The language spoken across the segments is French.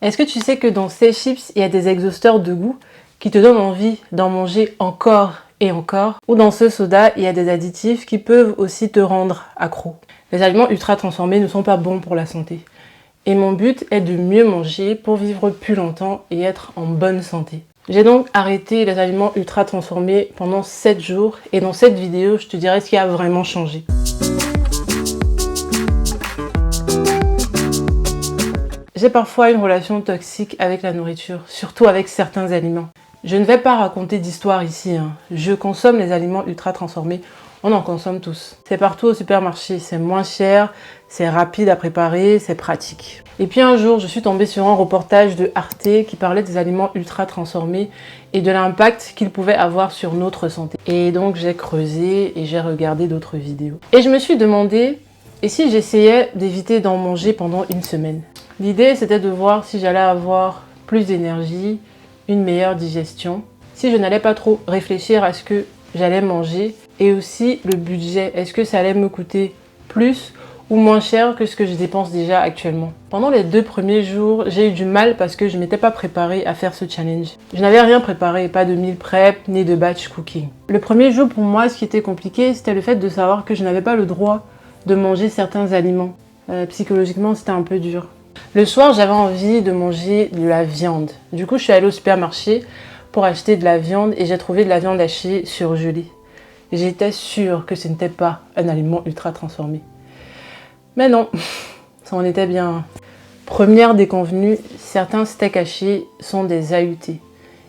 Est-ce que tu sais que dans ces chips, il y a des exhausteurs de goût qui te donnent envie d'en manger encore et encore? Ou dans ce soda, il y a des additifs qui peuvent aussi te rendre accro. Les aliments ultra transformés ne sont pas bons pour la santé. Et mon but est de mieux manger pour vivre plus longtemps et être en bonne santé. J'ai donc arrêté les aliments ultra transformés pendant 7 jours et dans cette vidéo, je te dirai ce qui a vraiment changé. J'ai parfois une relation toxique avec la nourriture, surtout avec certains aliments. Je ne vais pas raconter d'histoire ici, Je consomme les aliments ultra transformés, on en consomme tous. C'est partout au supermarché, c'est moins cher, c'est rapide à préparer, c'est pratique. Et puis un jour, je suis tombée sur un reportage de Arte qui parlait des aliments ultra transformés et de l'impact qu'ils pouvaient avoir sur notre santé. Et donc j'ai creusé et j'ai regardé d'autres vidéos. Et je me suis demandé, et si j'essayais d'éviter d'en manger pendant une semaine? L'idée, c'était de voir si j'allais avoir plus d'énergie, une meilleure digestion, si je n'allais pas trop réfléchir à ce que j'allais manger et aussi le budget. Est-ce que ça allait me coûter plus ou moins cher que ce que je dépense déjà actuellement? Pendant les 2 premiers jours, j'ai eu du mal parce que je ne m'étais pas préparée à faire ce challenge. Je n'avais rien préparé, pas de meal prep ni de batch cooking. Le premier jour pour moi, ce qui était compliqué, c'était le fait de savoir que je n'avais pas le droit de manger certains aliments. Psychologiquement, c'était un peu dur. Le soir, j'avais envie de manger de la viande. Du coup, je suis allée au supermarché pour acheter de la viande et j'ai trouvé de la viande hachée surgelée. J'étais sûre que ce n'était pas un aliment ultra transformé. Mais non, ça en était bien. Première déconvenue, certains steaks hachés sont des AUT.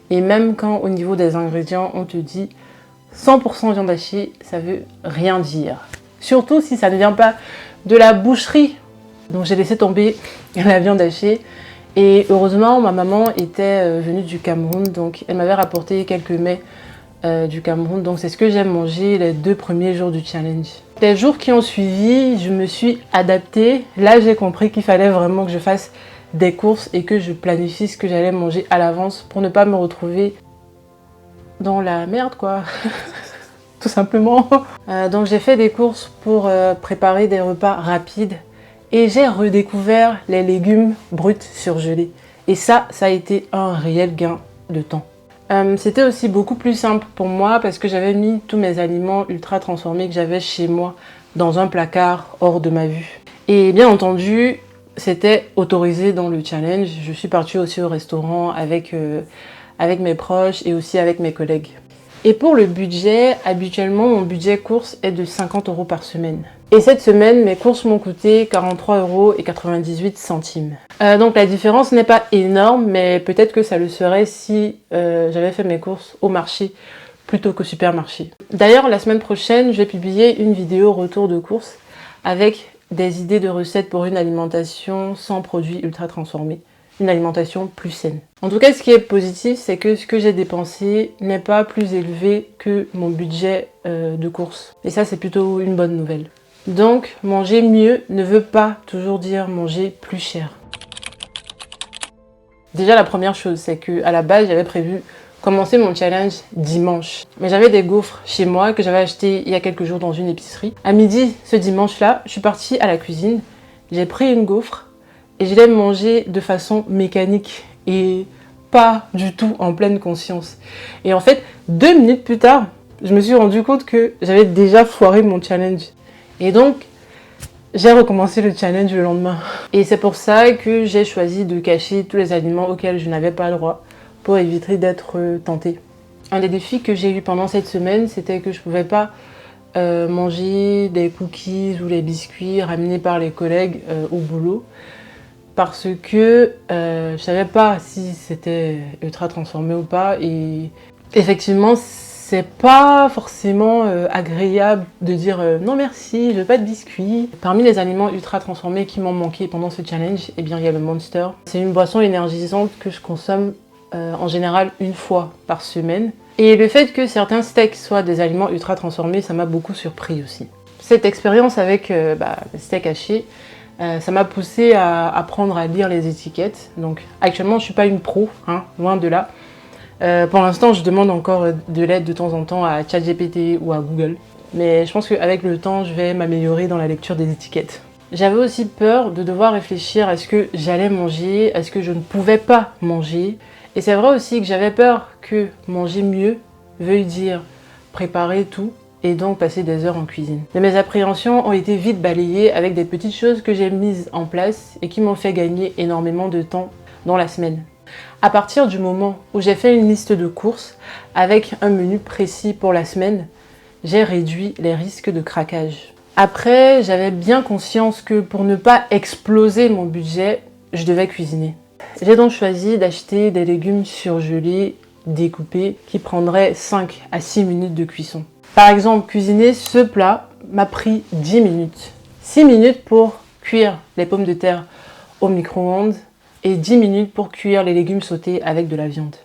Et même quand au niveau des ingrédients, on te dit 100% viande hachée, ça veut rien dire. Surtout si ça ne vient pas de la boucherie. Donc j'ai laissé tomber la viande hachée et heureusement ma maman était venue du Cameroun, donc elle m'avait rapporté quelques mets du Cameroun, donc c'est ce que j'ai mangé les 2 premiers jours du challenge. Les jours qui ont suivi, je me suis adaptée. Là j'ai compris qu'il fallait vraiment que je fasse des courses et que je planifie ce que j'allais manger à l'avance pour ne pas me retrouver dans la merde quoi. Tout simplement. Donc j'ai fait des courses pour préparer des repas rapides. Et j'ai redécouvert les légumes bruts surgelés. Et ça a été un réel gain de temps. C'était aussi beaucoup plus simple pour moi parce que j'avais mis tous mes aliments ultra transformés que j'avais chez moi dans un placard hors de ma vue. Et bien entendu, c'était autorisé dans le challenge. Je suis partie aussi au restaurant avec mes proches et aussi avec mes collègues. Et pour le budget, habituellement, mon budget course est de 50 € par semaine. Et cette semaine, mes courses m'ont coûté 43,98 €. Donc la différence n'est pas énorme, mais peut-être que ça le serait si j'avais fait mes courses au marché plutôt qu'au supermarché. D'ailleurs, la semaine prochaine, je vais publier une vidéo retour de courses avec des idées de recettes pour une alimentation sans produits ultra transformés. Une alimentation plus saine. En tout cas, ce qui est positif, c'est que ce que j'ai dépensé n'est pas plus élevé que mon budget de course. Et ça, c'est plutôt une bonne nouvelle. Donc, manger mieux ne veut pas toujours dire manger plus cher. Déjà, la première chose, c'est que à la base, j'avais prévu commencer mon challenge dimanche. Mais j'avais des gaufres chez moi que j'avais acheté il y a quelques jours dans une épicerie. À midi, ce dimanche-là, je suis partie à la cuisine, j'ai pris une gaufre, et je l'ai mangé de façon mécanique et pas du tout en pleine conscience. Et en fait, 2 minutes plus tard, je me suis rendu compte que j'avais déjà foiré mon challenge. Et donc, j'ai recommencé le challenge le lendemain. Et c'est pour ça que j'ai choisi de cacher tous les aliments auxquels je n'avais pas le droit pour éviter d'être tentée. Un des défis que j'ai eu pendant cette semaine, c'était que je ne pouvais pas manger des cookies ou les biscuits ramenés par les collègues au boulot. Parce que je savais pas si c'était ultra transformé ou pas et effectivement c'est pas forcément agréable de dire non merci, je veux pas de biscuits. Parmi les aliments ultra transformés qui m'ont manqué pendant ce challenge, eh bien il y a le Monster. C'est une boisson énergisante que je consomme en général 1 fois par semaine. Et le fait que certains steaks soient des aliments ultra transformés, ça m'a beaucoup surpris aussi. Cette expérience avec les steaks hachés, ça m'a poussé à apprendre à lire les étiquettes. Donc actuellement je suis pas une pro, loin de là. Pour l'instant je demande encore de l'aide de temps en temps à ChatGPT ou à Google. Mais je pense qu'avec le temps je vais m'améliorer dans la lecture des étiquettes. J'avais aussi peur de devoir réfléchir à ce que j'allais manger, à ce que je ne pouvais pas manger. Et c'est vrai aussi que j'avais peur que manger mieux veuille dire préparer tout et donc passer des heures en cuisine. Mais mes appréhensions ont été vite balayées avec des petites choses que j'ai mises en place et qui m'ont fait gagner énormément de temps dans la semaine. À partir du moment où j'ai fait une liste de courses avec un menu précis pour la semaine, j'ai réduit les risques de craquage. Après, j'avais bien conscience que pour ne pas exploser mon budget, je devais cuisiner. J'ai donc choisi d'acheter des légumes surgelés, découpés, qui prendraient 5 à 6 minutes de cuisson. Par exemple, cuisiner ce plat m'a pris 10 minutes. 6 minutes pour cuire les pommes de terre au micro-ondes et 10 minutes pour cuire les légumes sautés avec de la viande.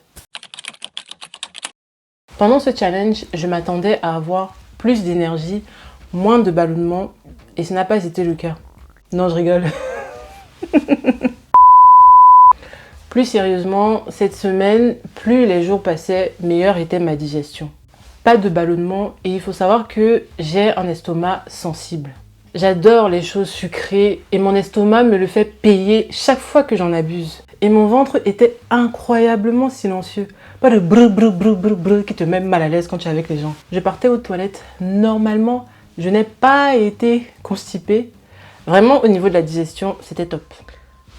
Pendant ce challenge, je m'attendais à avoir plus d'énergie, moins de ballonnement, et ce n'a pas été le cas. Non, je rigole. Plus sérieusement, cette semaine, plus les jours passaient, meilleure était ma digestion. Pas de ballonnement, et il faut savoir que j'ai un estomac sensible. J'adore les choses sucrées et mon estomac me le fait payer chaque fois que j'en abuse. Et mon ventre était incroyablement silencieux. Pas de brr brr brr brr brr qui te met mal à l'aise quand tu es avec les gens. Je partais aux toilettes. Normalement, je n'ai pas été constipée. Vraiment, au niveau de la digestion, c'était top.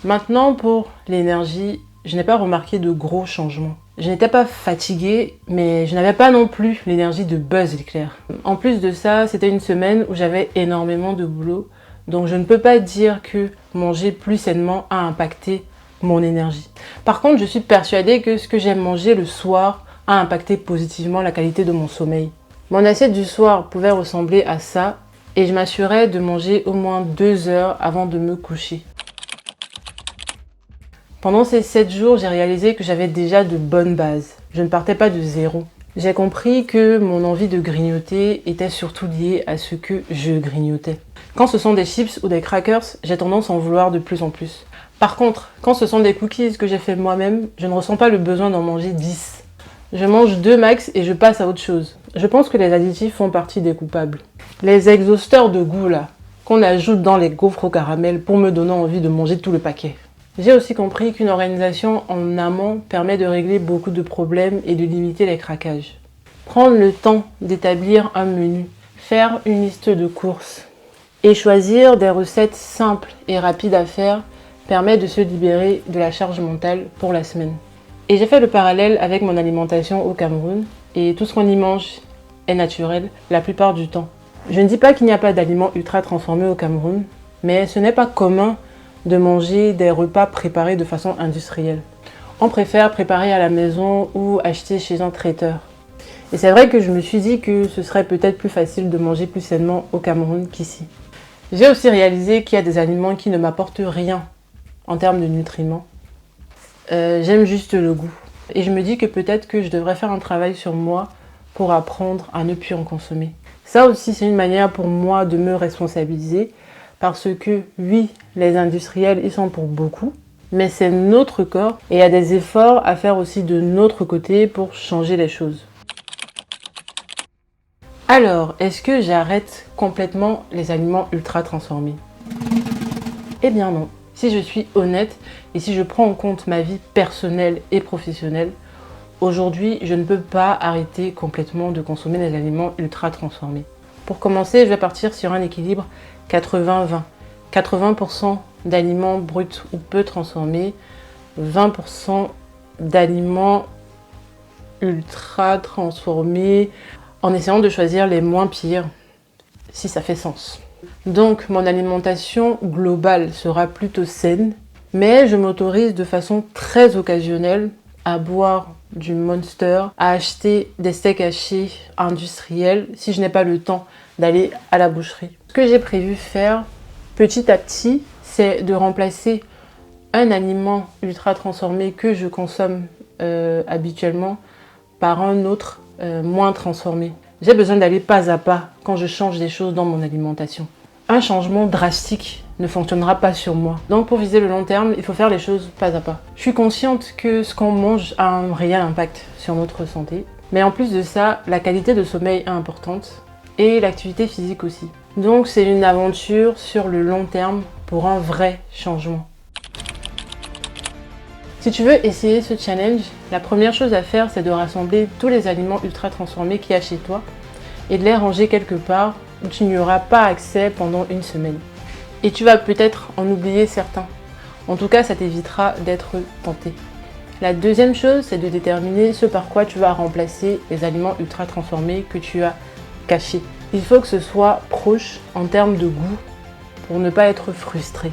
Maintenant, pour l'énergie, je n'ai pas remarqué de gros changements. Je n'étais pas fatiguée, mais je n'avais pas non plus l'énergie de Buzz l'éclair. En plus de ça, c'était une semaine où j'avais énormément de boulot. Donc je ne peux pas dire que manger plus sainement a impacté mon énergie. Par contre, je suis persuadée que ce que j'aime manger le soir a impacté positivement la qualité de mon sommeil. Mon assiette du soir pouvait ressembler à ça et je m'assurais de manger au moins 2 heures avant de me coucher. Pendant ces 7 jours, j'ai réalisé que j'avais déjà de bonnes bases. Je ne partais pas de zéro. J'ai compris que mon envie de grignoter était surtout liée à ce que je grignotais. Quand ce sont des chips ou des crackers, j'ai tendance à en vouloir de plus en plus. Par contre, quand ce sont des cookies que j'ai fait moi-même, je ne ressens pas le besoin d'en manger 10. Je mange 2 max et je passe à autre chose. Je pense que les additifs font partie des coupables. Les exhausteurs de goût là, qu'on ajoute dans les gaufres au caramel pour me donner envie de manger tout le paquet. J'ai aussi compris qu'une organisation en amont permet de régler beaucoup de problèmes et de limiter les craquages. Prendre le temps d'établir un menu, faire une liste de courses et choisir des recettes simples et rapides à faire permet de se libérer de la charge mentale pour la semaine. Et j'ai fait le parallèle avec mon alimentation au Cameroun et tout ce qu'on y mange est naturel la plupart du temps. Je ne dis pas qu'il n'y a pas d'aliments ultra transformés au Cameroun, mais ce n'est pas commun de manger des repas préparés de façon industrielle. On préfère préparer à la maison ou acheter chez un traiteur. Et c'est vrai que je me suis dit que ce serait peut-être plus facile de manger plus sainement au Cameroun qu'ici. J'ai aussi réalisé qu'il y a des aliments qui ne m'apportent rien en termes de nutriments. J'aime juste le goût. Et je me dis que peut-être que je devrais faire un travail sur moi pour apprendre à ne plus en consommer. Ça aussi, c'est une manière pour moi de me responsabiliser. Parce que oui, les industriels, ils sont pour beaucoup, mais c'est notre corps et il y a des efforts à faire aussi de notre côté pour changer les choses. Alors, est-ce que j'arrête complètement les aliments ultra transformés? Eh bien non. Si je suis honnête et si je prends en compte ma vie personnelle et professionnelle, aujourd'hui, je ne peux pas arrêter complètement de consommer des aliments ultra transformés. Pour commencer, je vais partir sur un équilibre 80-20. 80% d'aliments bruts ou peu transformés, 20% d'aliments ultra transformés, en essayant de choisir les moins pires, si ça fait sens. Donc mon alimentation globale sera plutôt saine, mais je m'autorise de façon très occasionnelle à boire du Monster, à acheter des steaks hachés industriels si je n'ai pas le temps d'aller à la boucherie. Ce que j'ai prévu faire petit à petit, c'est de remplacer un aliment ultra transformé que je consomme habituellement par un autre moins transformé. J'ai besoin d'aller pas à pas quand je change des choses dans mon alimentation. Un changement drastique ne fonctionnera pas sur moi. Donc pour viser le long terme, il faut faire les choses pas à pas. Je suis consciente que ce qu'on mange a un réel impact sur notre santé. Mais en plus de ça, la qualité de sommeil est importante et l'activité physique aussi. Donc c'est une aventure sur le long terme pour un vrai changement. Si tu veux essayer ce challenge, la première chose à faire, c'est de rassembler tous les aliments ultra transformés qu'il y a chez toi et de les ranger quelque part où tu n'y auras pas accès pendant une semaine. Et tu vas peut-être en oublier certains. En tout cas, ça t'évitera d'être tenté. La deuxième chose, c'est de déterminer ce par quoi tu vas remplacer les aliments ultra transformés que tu as cachés. Il faut que ce soit proche en termes de goût pour ne pas être frustré.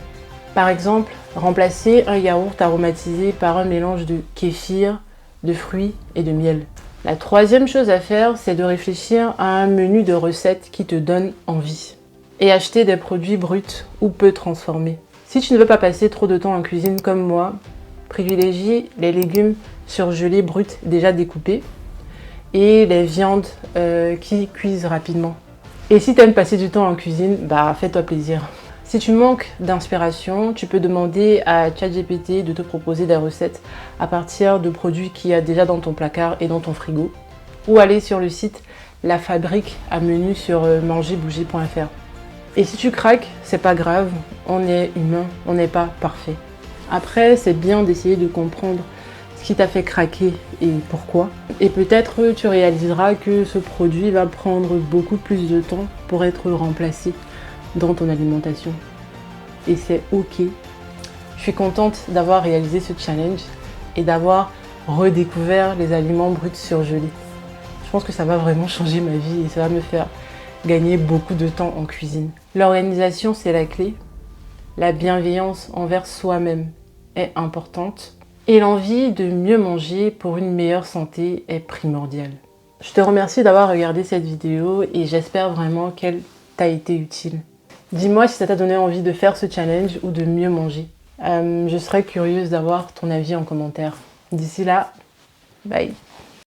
Par exemple, remplacer un yaourt aromatisé par un mélange de kéfir, de fruits et de miel. La troisième chose à faire, c'est de réfléchir à un menu de recettes qui te donne envie. Et acheter des produits bruts ou peu transformés. Si tu ne veux pas passer trop de temps en cuisine comme moi, privilégie les légumes surgelés bruts déjà découpés et les viandes qui cuisent rapidement. Et si tu aimes passer du temps en cuisine, fais-toi plaisir. Si tu manques d'inspiration, tu peux demander à ChatGPT de te proposer des recettes à partir de produits qu'il y a déjà dans ton placard et dans ton frigo. Ou aller sur le site La Fabrique à menu sur mangerbouger.fr. Et si tu craques, c'est pas grave, on est humain, on n'est pas parfait. Après, c'est bien d'essayer de comprendre ce qui t'a fait craquer et pourquoi. Et peut-être tu réaliseras que ce produit va prendre beaucoup plus de temps pour être remplacé dans ton alimentation. Et c'est ok. Je suis contente d'avoir réalisé ce challenge et d'avoir redécouvert les aliments bruts surgelés. Je pense que ça va vraiment changer ma vie et ça va me faire gagner beaucoup de temps en cuisine. L'organisation, c'est la clé. La bienveillance envers soi-même est importante. Et l'envie de mieux manger pour une meilleure santé est primordiale. Je te remercie d'avoir regardé cette vidéo et j'espère vraiment qu'elle t'a été utile. Dis-moi si ça t'a donné envie de faire ce challenge ou de mieux manger. Je serais curieuse d'avoir ton avis en commentaire. D'ici là, bye!